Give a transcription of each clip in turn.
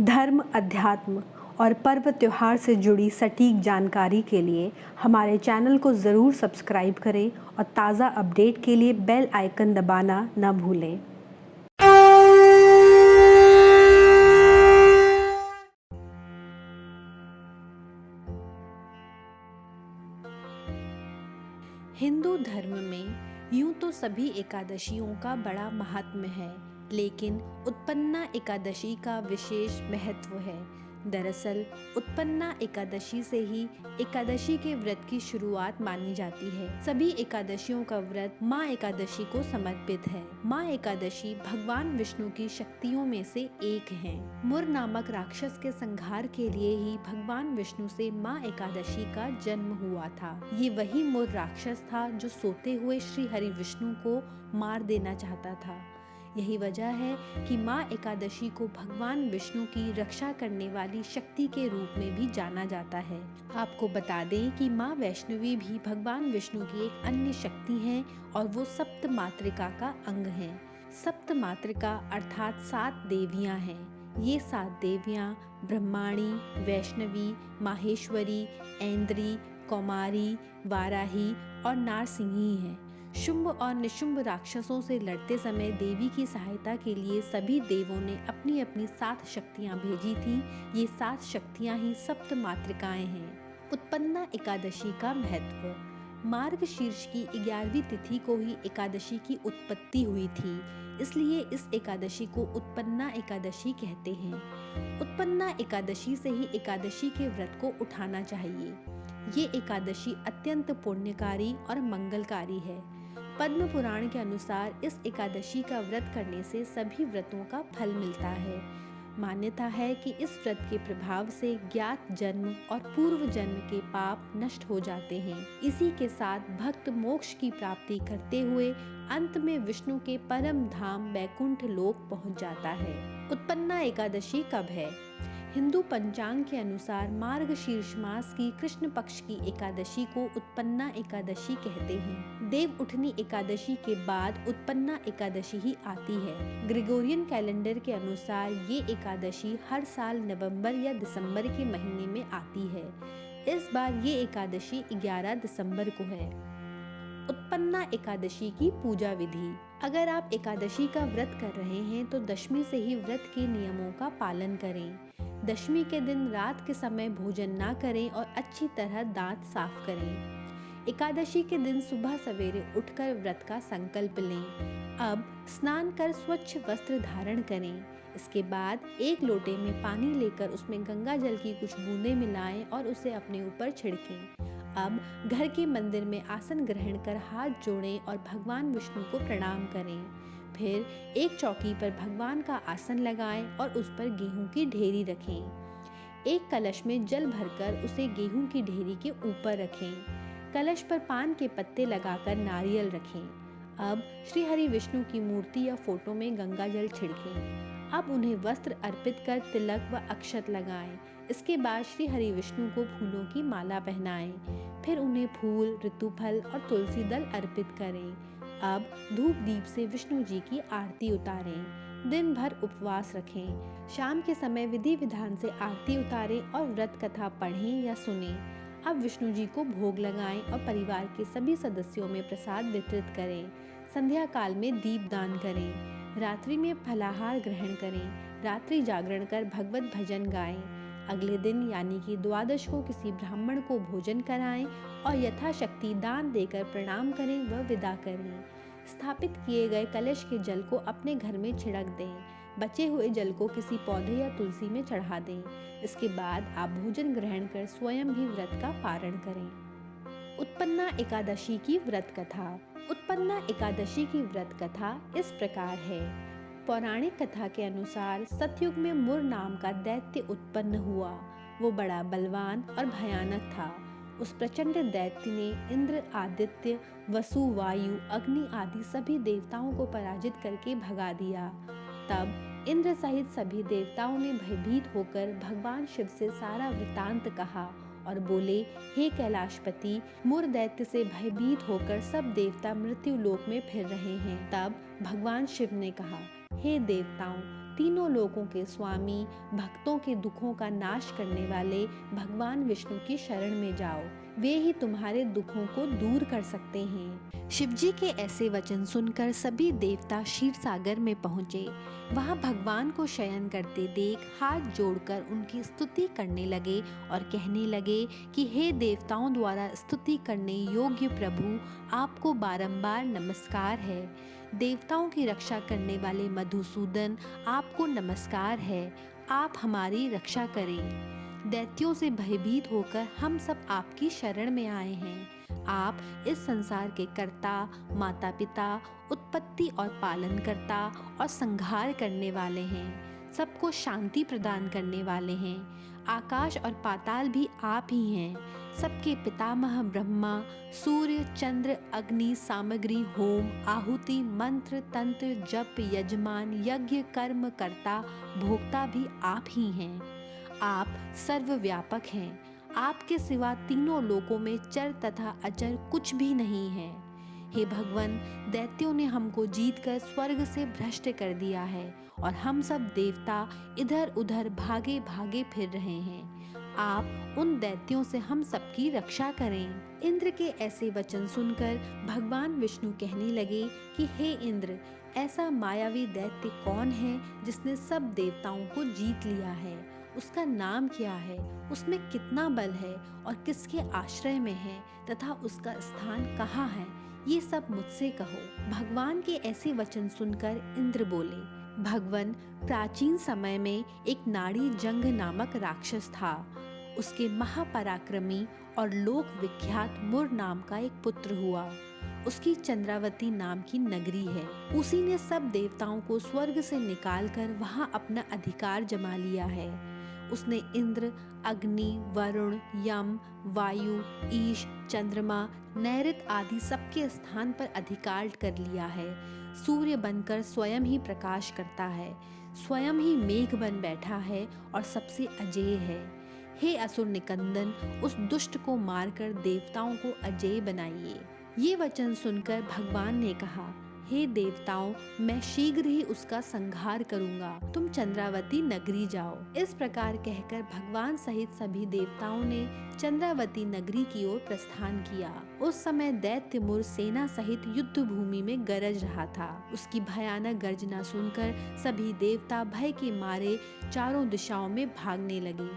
धर्म, अध्यात्म और पर्व त्योहार से जुड़ी सटीक जानकारी के लिए हमारे चैनल को ज़रूर सब्सक्राइब करें और ताज़ा अपडेट के लिए बेल आइकन दबाना न भूलें। हिंदू धर्म में यूं तो सभी एकादशियों का बड़ा महात्म्य है, लेकिन उत्पन्ना एकादशी का विशेष महत्व है। दरअसल उत्पन्ना एकादशी से ही एकादशी के व्रत की शुरुआत मानी जाती है। सभी एकादशियों का व्रत माँ एकादशी को समर्पित है। माँ एकादशी भगवान विष्णु की शक्तियों में से एक है। मुर नामक राक्षस के संहार के लिए ही भगवान विष्णु से माँ एकादशी का जन्म हुआ था। ये वही मुर राक्षस था जो सोते हुए श्री हरि विष्णु को मार देना चाहता था। यही वजह है कि माँ एकादशी को भगवान विष्णु की रक्षा करने वाली शक्ति के रूप में भी जाना जाता है। आपको बता दें कि माँ वैष्णवी भी भगवान विष्णु की एक अन्य शक्ति हैं और वो सप्त मातृका का अंग हैं। सप्त मातृका अर्थात 7 देवियां हैं। ये 7 देवियां ब्रह्माणी, वैष्णवी, माहेश्वरी, ऐन्द्री, कौमारी, वाराही और नारसिंही हैं। शुंभ और निशुंभ राक्षसों से लड़ते समय देवी की सहायता के लिए सभी देवों ने अपनी अपनी 7 शक्तियां भेजी थी। ये 7 शक्तियां ही सप्त मातृकाएं हैं। उत्पन्ना एकादशी का महत्व। मार्गशीर्ष की 11वीं तिथि को ही एकादशी की उत्पत्ति हुई थी, इसलिए इस एकादशी को उत्पन्ना एकादशी कहते हैं। उत्पन्ना एकादशी से ही एकादशी के व्रत को उठाना चाहिए। ये एकादशी अत्यंत पुण्यकारी और मंगलकारी है। पद्म पुराण के अनुसार इस एकादशी का व्रत करने से सभी व्रतों का फल मिलता है। मान्यता है कि इस व्रत के प्रभाव से ज्ञात जन्म और पूर्व जन्म के पाप नष्ट हो जाते हैं। इसी के साथ भक्त मोक्ष की प्राप्ति करते हुए अंत में विष्णु के परम धाम वैकुंठ लोक पहुंच जाता है। उत्पन्ना एकादशी कब है? हिंदू पंचांग के अनुसार मार्गशीर्ष मास की कृष्ण पक्ष की एकादशी को उत्पन्ना एकादशी कहते हैं। देव उठनी एकादशी के बाद उत्पन्ना एकादशी ही आती है। ग्रेगोरियन कैलेंडर के अनुसार ये एकादशी हर साल नवंबर या दिसंबर के महीने में आती है। इस बार ये एकादशी 11 दिसंबर को है। उत्पन्ना एकादशी की पूजा विधि। अगर आप एकादशी का व्रत कर रहे हैं तो दशमी से ही व्रत के नियमों का पालन करें। दशमी के दिन रात के समय भोजन ना करें और अच्छी तरह दांत साफ करें। एकादशी के दिन सुबह सवेरे उठकर व्रत का संकल्प लें। अब स्नान कर स्वच्छ वस्त्र धारण करें। इसके बाद एक लोटे में पानी लेकर उसमें गंगा जल की कुछ बूंदें मिलाएं और उसे अपने ऊपर छिड़कें। अब घर के मंदिर में आसन ग्रहण कर हाथ जोड़ें और भगवान विष्णु को प्रणाम करें। फिर एक चौकी पर भगवान का आसन लगाएं और उस पर गेहूं की ढेरी रखें। एक कलश में जल भरकर उसे गेहूं की ढेरी के ऊपर रखें। कलश पर पान के पत्ते लगाकर नारियल रखें। अब श्री हरि विष्णु की मूर्ति या फोटो में गंगा जल छिड़कें। अब उन्हें वस्त्र अर्पित कर तिलक व अक्षत लगाएं। इसके बाद श्री हरि विष्णु को फूलों की माला पहनाएं। फिर उन्हें फूल, ऋतुफल और तुलसी दल अर्पित करें। अब धूप दीप से विष्णु जी की आरती उतारें। दिन भर उपवास रखें। शाम के समय विधि विधान से आरती उतारें और व्रत कथा पढ़ें या सुनें। अब विष्णु जी को भोग लगाएं और परिवार के सभी सदस्यों में प्रसाद वितरित करें। संध्या काल में दीप दान करें। रात्रि में फलाहार ग्रहण करें। रात्रि जागरण कर भगवत भजन गाएं। अगले दिन यानी कि द्वादश को किसी ब्राह्मण को भोजन कराएं और यथाशक्ति दान देकर प्रणाम करें व विदा करें। स्थापित किए गए कलश के जल को अपने घर में छिड़क दें। बचे हुए जल को किसी पौधे या तुलसी में चढ़ा दें। इसके बाद आप भोजन ग्रहण कर स्वयं भी व्रत का पारण करें। उत्पन्ना एकादशी की व्रत कथा। उत्पन्ना एकादशी की व्रत कथा इस प्रकार है। पौराणिक कथा के अनुसार सतयुग में मुर नाम का दैत्य उत्पन्न हुआ। वो बड़ा बलवान और भयानक था। उस प्रचंड दैत्य ने इंद्र, आदित्य, वसु, वायु, अग्नि आदि सभी देवताओं को पराजित करके भगा दिया। तब इंद्र सहित सभी देवताओं ने भयभीत होकर भगवान शिव से सारा वृतांत कहा और बोले, हे कैलाशपति, मुर दैत्य से भयभीत होकर सब देवता मृत्यु लोक में फिर रहे हैं। तब भगवान शिव ने कहा, हे देवताओं, तीनों लोकों के स्वामी, भक्तों के दुखों का नाश करने वाले भगवान विष्णु की शरण में जाओ, वे ही तुम्हारे दुखों को दूर कर सकते हैं। शिवजी के ऐसे वचन सुनकर सभी देवता क्षीर सागर में पहुँचे। वहाँ भगवान को शयन करते देख हाथ जोड़कर उनकी स्तुति करने लगे और कहने लगे कि हे देवताओं द्वारा स्तुति करने योग्य प्रभु, आपको बारंबार नमस्कार है। देवताओं की रक्षा करने वाले मधुसूदन, आपको नमस्कार है। आप हमारी रक्षा करें। दैत्यों से भयभीत होकर हम सब आपकी शरण में आए हैं। आप इस संसार के कर्ता, माता पिता, उत्पत्ति और पालन करता और संहार करने वाले हैं। सबको शांति प्रदान करने वाले हैं। आकाश और पाताल भी आप ही हैं। सबके पितामह ब्रह्मा, सूर्य, चंद्र, अग्नि, सामग्री, होम, आहुति, मंत्र, तंत्र, जप, यजमान, यज्ञ, कर्म, कर्ता, भोक्ता भी आप ही हैं। आप सर्वव्यापक हैं। आपके सिवा तीनों लोकों में चर तथा अचर कुछ भी नहीं है। हे भगवान, दैत्यों ने हमको जीतकर स्वर्ग से भ्रष्ट कर दिया है और हम सब देवता इधर उधर भागे भागे फिर रहे हैं। आप उन दैत्यों से हम सबकी रक्षा करें। इंद्र के ऐसे वचन सुनकर भगवान विष्णु कहने लगे कि हे इंद्र, ऐसा मायावी दैत्य कौन है जिसने सब देवताओं को जीत लिया है? उसका नाम क्या है? उसमें कितना बल है और किसके आश्रय में है तथा उसका स्थान कहाँ है? ये सब मुझसे कहो। भगवान के ऐसे वचन सुनकर इंद्र बोले, भगवान, प्राचीन समय में एक नाड़ी जंग नामक राक्षस था। उसके महापराक्रमी और लोक विख्यात मुर नाम का एक पुत्र हुआ। उसकी चंद्रावती नाम की नगरी है। उसी ने सब देवताओं को स्वर्ग से निकालकर वहां अपना अधिकार जमा लिया है। उसने इंद्र, अग्नि, वरुण, यम, वायु, ईश, चंद्रमा, नैऋत आदि सबके स्थान पर अधिकार कर लिया है। सूर्य बनकर स्वयं ही प्रकाश करता है, स्वयं ही मेघ बन बैठा है और सबसे अजेय है। हे असुर निकंदन, उस दुष्ट को मारकर देवताओं को अजेय बनाइए। ये वचन सुनकर भगवान ने कहा, हे देवताओं, मैं शीघ्र ही उसका संहार करूंगा। तुम चंद्रावती नगरी जाओ। इस प्रकार कहकर भगवान सहित सभी देवताओं ने चंद्रावती नगरी की ओर प्रस्थान किया। उस समय दैत्य मुर सेना सहित युद्ध भूमि में गरज रहा था। उसकी भयानक गर्जना सुनकर सभी देवता भय के मारे चारों दिशाओं में भागने लगे।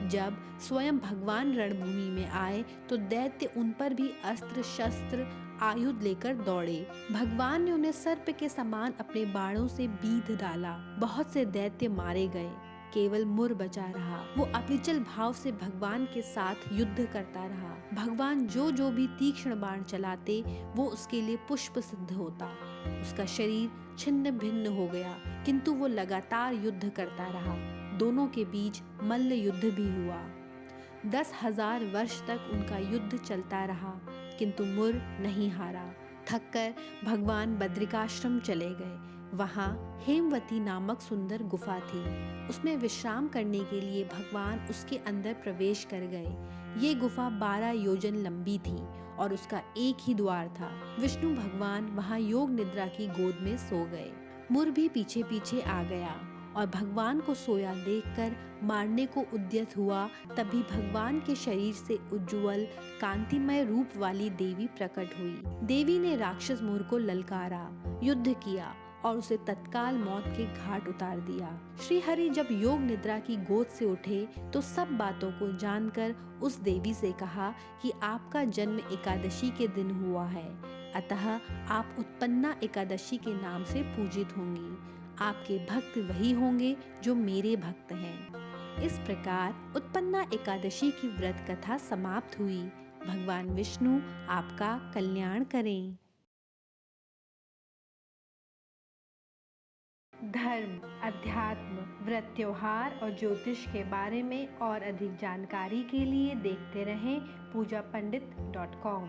जब स्वयं भगवान रणभूमि में आए तो दैत्य उन पर भी अस्त्र शस्त्र आयुध लेकर दौड़े। भगवान ने उन्हें सर्प के समान अपने बाणों से बीध डाला। बहुत से दैत्य मारे गए, केवल मुर बचा रहा। वो अविचल भाव से भगवान के साथ युद्ध करता रहा। भगवान जो भी तीक्ष्ण बाण चलाते वो उसके लिए पुष्प सिद्ध होता। उसका शरीर छिन्न भिन्न हो गया, किंतु वो लगातार युद्ध करता रहा। दोनों के बीच मल्ल युद्ध भी हुआ। 10,000 वर्ष तक उनका युद्ध चलता रहा, किंतु मुर नहीं हारा। थककर भगवान बद्रिकाश्रम चले गए। वहाँ हेमवती नामक सुंदर गुफा थी। उसमें विश्राम करने के लिए भगवान उसके अंदर प्रवेश कर गए। ये गुफा 12 योजन लंबी थी और उसका एक ही द्वार था। विष्णु भगवान वहाँ योग निद्रा की गोद में सो गए। मुर भी पीछे पीछे आ गया और भगवान को सोया देखकर मारने को उद्यत हुआ। तभी भगवान के शरीर से उज्ज्वल कांतिमय रूप वाली देवी प्रकट हुई। देवी ने राक्षस मुर को ललकारा, युद्ध किया और उसे तत्काल मौत के घाट उतार दिया। श्री हरि जब योग निद्रा की गोद से उठे तो सब बातों को जानकर उस देवी से कहा कि आपका जन्म एकादशी के दिन हुआ है, अतः आप उत्पन्ना एकादशी के नाम से पूजित होंगी। आपके भक्त वही होंगे जो मेरे भक्त हैं। इस प्रकार उत्पन्ना एकादशी की व्रत कथा समाप्त हुई। भगवान विष्णु आपका कल्याण करें। धर्म, अध्यात्म, व्रत, त्योहार और ज्योतिष के बारे में और अधिक जानकारी के लिए देखते रहें पूजापंडित.com।